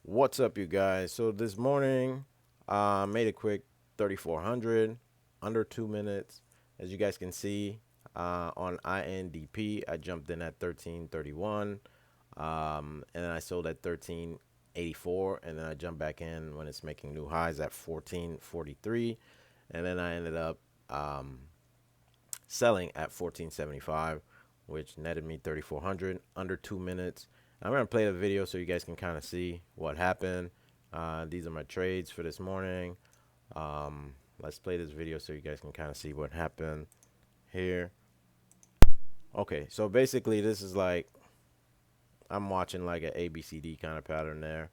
What's up, you guys? So this morning, made a quick 3,400, under 2 minutes. As you guys can see, on INDP, I jumped in at 1331, and then I sold at 1384, and then I jumped back in when it's making new highs at 1443, and then I ended up selling at 1475, which netted me 3,400 under 2 minutes. I'm gonna play the video so you guys can kind of see what happened. These are my trades for this morning. Let's play this video so you guys can kind of see what happened here. Okay, so basically this is like I'm watching like an ABCD kind of pattern there.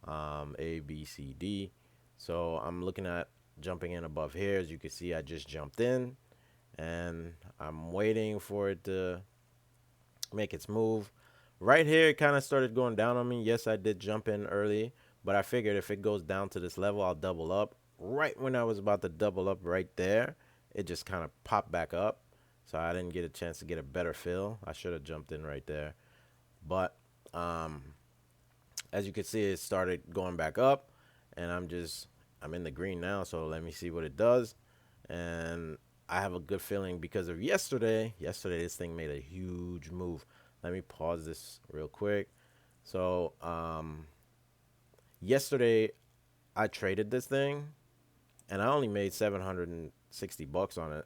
ABCD. So I'm looking at jumping in above here. As you can see, I just jumped in and I'm waiting for it to make its move. Right here, it kind of started going down on me. Yes, I did jump in early, but I figured if it goes down to this level, I'll double up. Right when I was about to double up right there, it just kind of popped back up. So I didn't get a chance to get a better fill. I should have jumped in right there. But um, as you can see, it started going back up, and I'm in the green now. So let me see what it does. And I have a good feeling because of yesterday. Yesterday, this thing made a huge move. Let me pause this real quick. So, yesterday I traded this thing and I only made 760 bucks on it.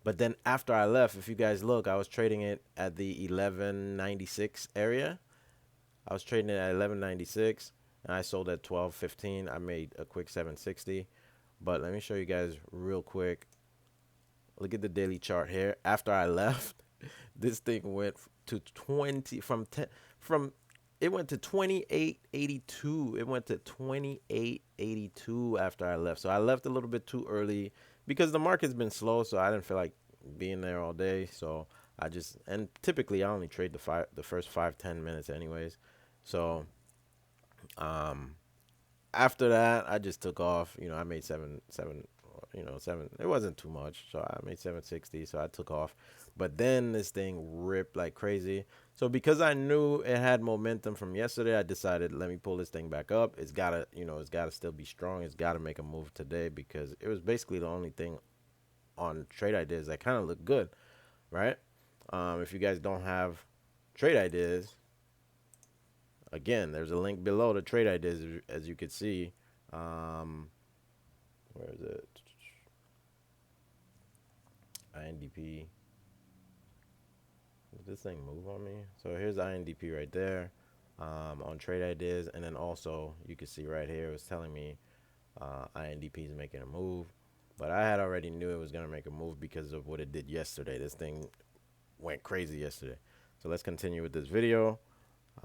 But then after I left, if you guys look, I was trading it at the 1196 area. I was trading it at 1196 and I sold at 1215. I made a quick 760. But let me show you guys real quick. Look at the daily chart here. After I left, this thing went to 20 from 10 from it went to 28.82. It went to 28.82 after I left. So I left a little bit too early because the market's been slow, so I didn't feel like being there all day. So I just and typically I only trade the first 5-10 minutes anyways. So um after that, I just took off. I made seven. It wasn't too much, so I made 760. So I took off, but then this thing ripped like crazy. So because I knew it had momentum from yesterday, I decided let me pull this thing back up. It's gotta still be strong. It's gotta make a move today because it was basically the only thing on trade ideas that kind of looked good, right? If you guys don't have trade ideas, again, there's a link below to trade ideas, as you could see. Um, where is it? INDP. Did this thing move on me? So here's INDP right there, on trade ideas, and then also you can see right here it was telling me INDP is making a move, but I had already knew it was gonna make a move because of what it did yesterday. This thing went crazy yesterday. So let's continue with this video.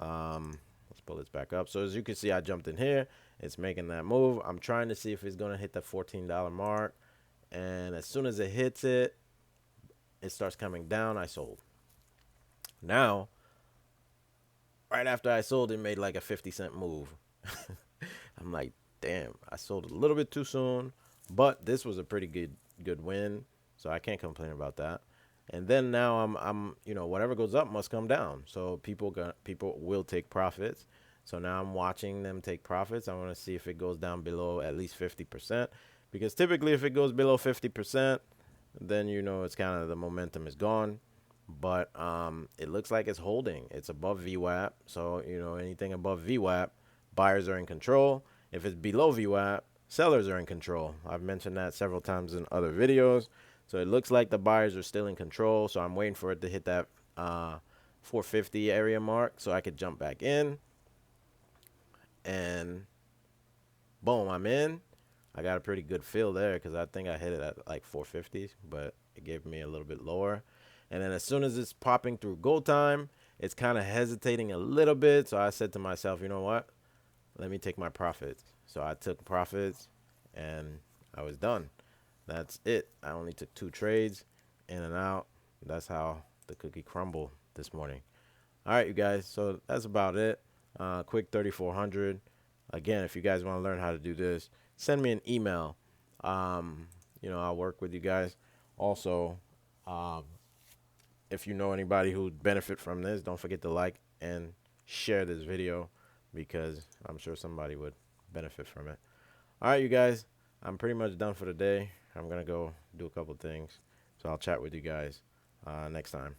Let's pull this back up. So as you can see, I jumped in here. It's making that move. I'm trying to see if it's gonna hit the $14 mark, and as soon as it hits it, it starts coming down. I sold. Now, right after I sold, it made like a 50-cent move. I'm like, damn, I sold a little bit too soon, but this was a pretty good win, so I can't complain about that. And then now I'm whatever goes up must come down. So people will take profits. So now I'm watching them take profits. I want to see if it goes down below at least 50%, because typically if it goes below 50%, then it's kind of the momentum is gone. But it looks like it's holding. It's above VWAP. So anything above VWAP, buyers are in control. If it's below VWAP, sellers are in control. I've mentioned that several times in other videos. So it looks like the buyers are still in control. So I'm waiting for it to hit that 450 area mark so I could jump back in. And boom, I'm in. I got a pretty good fill there because I think I hit it at like 450, but it gave me a little bit lower. And then as soon as it's popping through go time, it's kind of hesitating a little bit. So I said to myself, you know what? Let me take my profits. So I took profits and I was done. That's it. I only took 2 trades, in and out. That's how the cookie crumbled this morning. All right, you guys. So that's about it. Quick 3,400. Again, if you guys want to learn how to do this, send me an email. I'll work with you guys. Also, um, if you know anybody who'd benefit from this, don't forget to like and share this video. because I'm sure somebody would benefit from it. All right, you guys, I'm pretty much done for the day. I'm going to go do a couple things. So I'll chat with you guys next time.